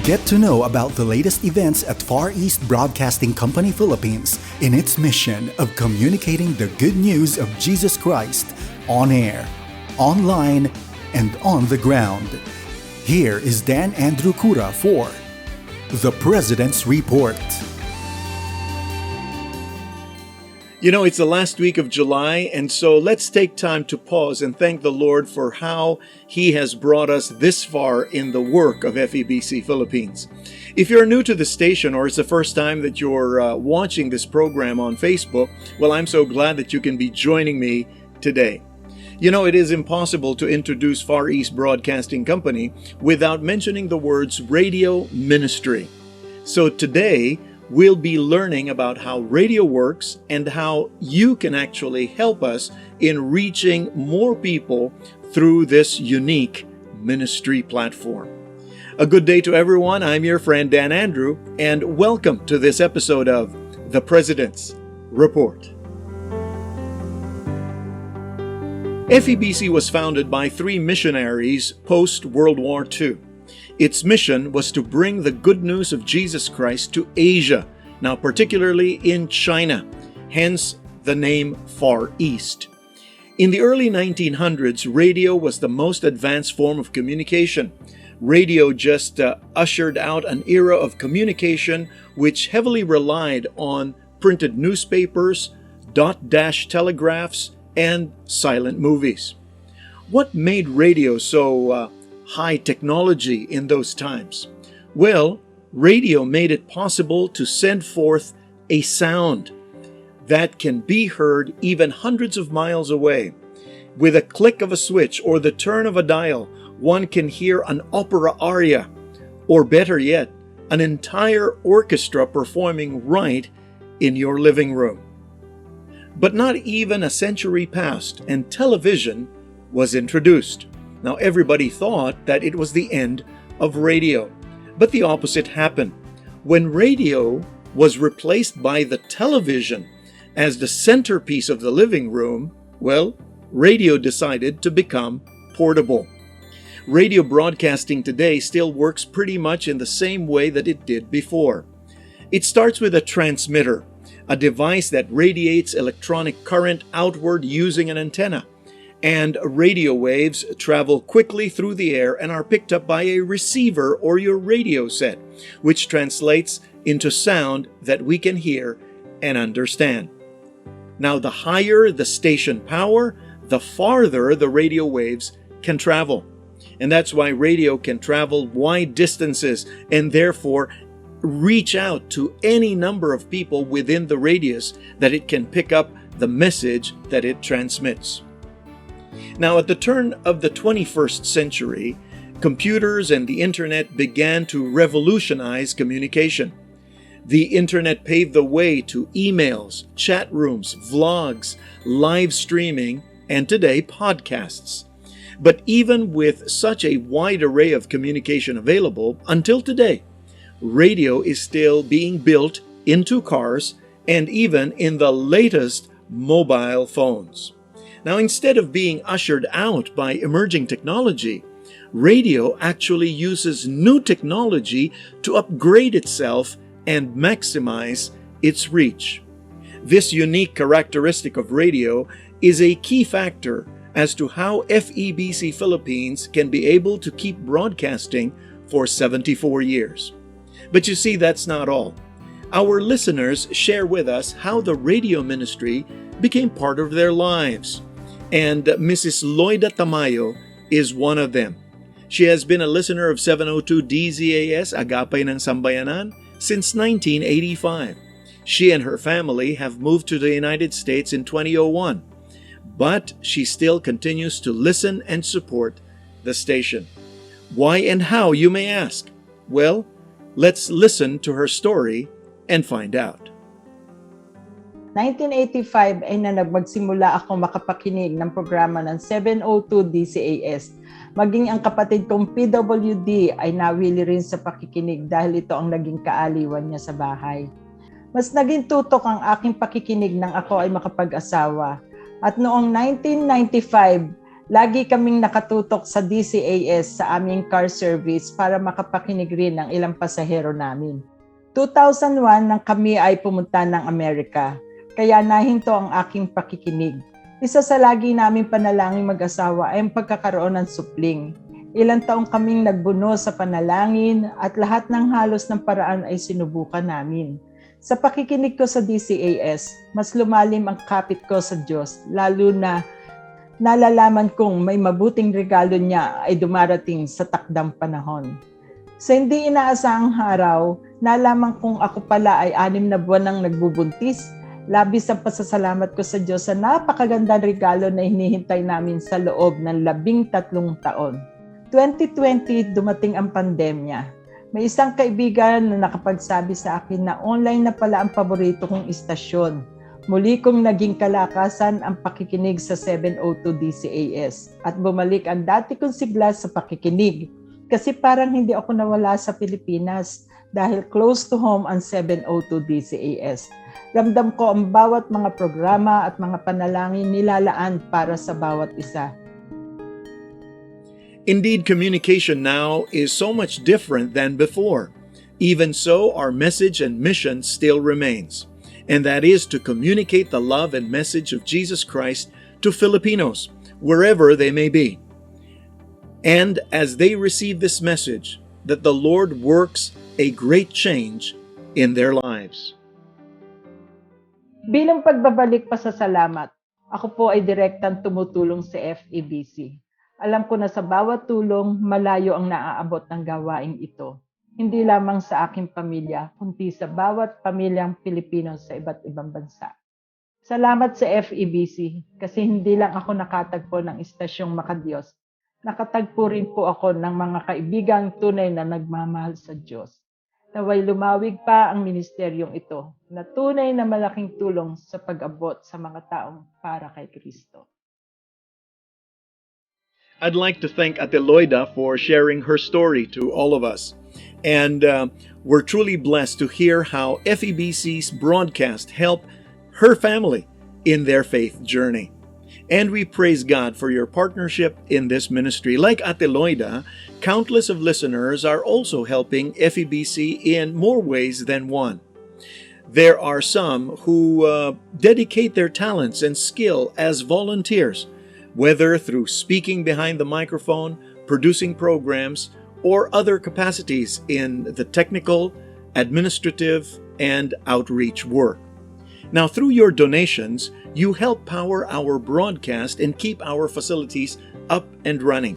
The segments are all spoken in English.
Get to know about the latest events at Far East Broadcasting Company Philippines in its mission of communicating the good news of Jesus Christ on air, online, and on the ground. Here is Dan Andrew Cura for The President's Report. You know, it's the last week of July, and so let's take time to pause and thank the Lord for how He has brought us this far in the work of FEBC Philippines. If you're new to the station or it's the first time that you're watching this program on Facebook, well, I'm so glad that you can be joining me today. You know, it is impossible to introduce Far East Broadcasting Company without mentioning the words radio ministry. So today, we'll be learning about how radio works and how you can actually help us in reaching more people through this unique ministry platform. A good day to everyone. I'm your friend Dan Andrew, and welcome to this episode of The President's Report. FEBC was founded by three missionaries post-World War II. Its mission was to bring the good news of Jesus Christ to Asia, now particularly in China, hence the name Far East. In the early 1900s, radio was the most advanced form of communication. Radio just ushered out an era of communication which heavily relied on printed newspapers, dot-dash telegraphs, and silent movies. What made radio so high technology in those times? Well, radio made it possible to send forth a sound that can be heard even hundreds of miles away. With a click of a switch or the turn of a dial, one can hear an opera aria, or better yet, an entire orchestra performing right in your living room. But not even a century passed and television was introduced. Now, everybody thought that it was the end of radio, but the opposite happened. When radio was replaced by the television as the centerpiece of the living room, well, radio decided to become portable. Radio broadcasting today still works pretty much in the same way that it did before. It starts with a transmitter, a device that radiates electronic current outward using an antenna. And radio waves travel quickly through the air and are picked up by a receiver or your radio set, which translates into sound that we can hear and understand. Now, the higher the station power, the farther the radio waves can travel. And that's why radio can travel wide distances and therefore reach out to any number of people within the radius that it can pick up the message that it transmits. Now, at the turn of the 21st century, computers and the internet began to revolutionize communication. The internet paved the way to emails, chat rooms, vlogs, live streaming, and today, podcasts. But even with such a wide array of communication available, until today, radio is still being built into cars and even in the latest mobile phones. Now, instead of being ushered out by emerging technology, radio actually uses new technology to upgrade itself and maximize its reach. This unique characteristic of radio is a key factor as to how FEBC Philippines can be able to keep broadcasting for 74 years. But you see, that's not all. Our listeners share with us how the radio ministry became part of their lives. And Mrs. Loida Tamayo is one of them. She has been a listener of 702 DZAS, Agapay ng Sambayanan, since 1985. She and her family have moved to the United States in 2001, but she still continues to listen and support the station. Why and how, you may ask? Well, let's listen to her story and find out. 1985 ay magsimula ako makapakinig ng programa ng 702 DCAS. Maging ang kapatid kong PWD ay nawili rin sa pakikinig dahil ito ang naging kaaliwan niya sa bahay. Mas naging tutok ang aking pakikinig nang ako ay makapag-asawa. At noong 1995, Lagi kaming nakatutok sa DCAS sa aming car service para makapakinig rin ng ilang pasahero namin. 2001 nang kami ay pumunta ng Amerika, kaya nahinto ang aking pakikinig. Isa sa lagi naming panalangin mag-asawa ay ang pagkakaroon ng supling. Ilang taong kaming nagbuno sa panalangin at lahat ng halos ng paraan ay sinubukan namin. Sa pakikinig ko sa DCAS, mas lumalim ang kapit ko sa Diyos, lalo na nalalaman kong may mabuting regalo niya ay dumarating sa takdang panahon. Sa hindi inaasahang araw, nalaman kong ako pala ay 6 na buwan nang nagbubuntis. Labis ang pasasalamat ko sa Diyos sa napakagandang regalo na hinihintay namin sa loob ng 13 taon. 2020, dumating ang pandemya. May isang kaibigan na nakapagsabi sa akin na online na pala ang paborito kong istasyon. Muli kong naging kalakasan ang pakikinig sa 702 DCAS at bumalik ang dati kong sigla sa pakikinig. Kasi parang hindi ako nawala sa Pilipinas dahil close to home ang 702 DCAS. Ramdam ko ang bawat mga programa at mga panalangin nilalaan para sa bawat isa. Indeed, communication now is so much different than before. Even so, our message and mission still remains, and that is to communicate the love and message of Jesus Christ to Filipinos, wherever they may be. And as they receive this message, that the Lord works a great change in their lives. Bilang pagbabalik pa sa salamat, ako po ay direktang tumutulong sa FEBC. Alam ko na sa bawat tulong, malayo ang naaabot ng gawaing ito. Hindi lamang sa aking pamilya, kundi sa bawat pamilyang Pilipino sa iba't ibang bansa. Salamat sa FEBC kasi hindi lang ako nakatagpo ng istasyong Makadiyos. Nakatagpo rin po ako ng mga kaibigang tunay na nagmamahal sa Diyos. Naway lumawig pa ang ministeryong ito na tunay na malaking tulong sa pag-abot sa mga taong para kay Kristo. I'd like to thank Ate Loida for sharing her story to all of us. And we're truly blessed to hear how FEBC's broadcast helped her family in their faith journey. And we praise God for your partnership in this ministry. Like Ate Loida, countless of listeners are also helping FEBC in more ways than one. There are some who dedicate their talents and skill as volunteers, whether through speaking behind the microphone, producing programs, or other capacities in the technical, administrative, and outreach work. Now, through your donations, you help power our broadcast and keep our facilities up and running.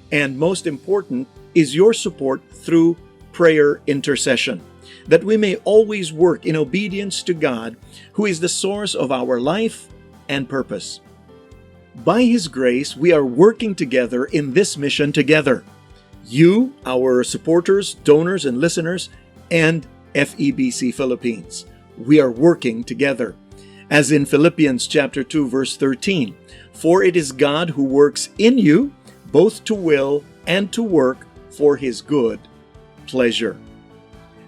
And most important is your support through prayer intercession, that we may always work in obedience to God, who is the source of our life and purpose. By His grace, we are working together in this mission together. You, our supporters, donors, and listeners, and FEBC Philippines. We are working together. As in Philippians chapter 2, verse 13, "For it is God who works in you, both to will and to work for His good pleasure."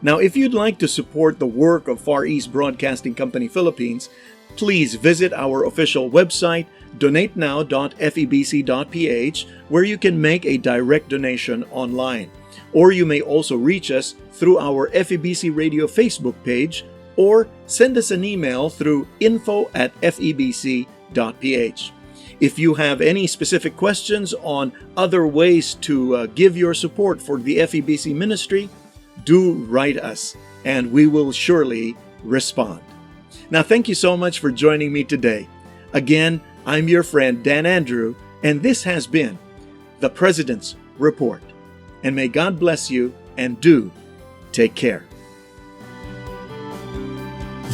Now, if you'd like to support the work of Far East Broadcasting Company Philippines, please visit our official website, donatenow.febc.ph, where you can make a direct donation online. Or you may also reach us through our FEBC Radio Facebook page, or send us an email through info@febc.ph. If you have any specific questions on other ways to give your support for the FEBC ministry, do write us, and we will surely respond. Now, thank you so much for joining me today. Again, I'm your friend Dan Andrew, and this has been the President's Report. And may God bless you, and do take care.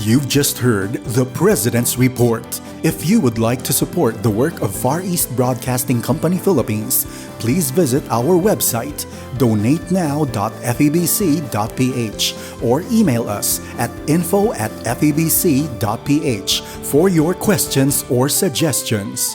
You've just heard the President's Report. If you would like to support the work of Far East Broadcasting Company Philippines, please visit our website, donatenow.febc.ph, or email us at info@febc.ph for your questions or suggestions.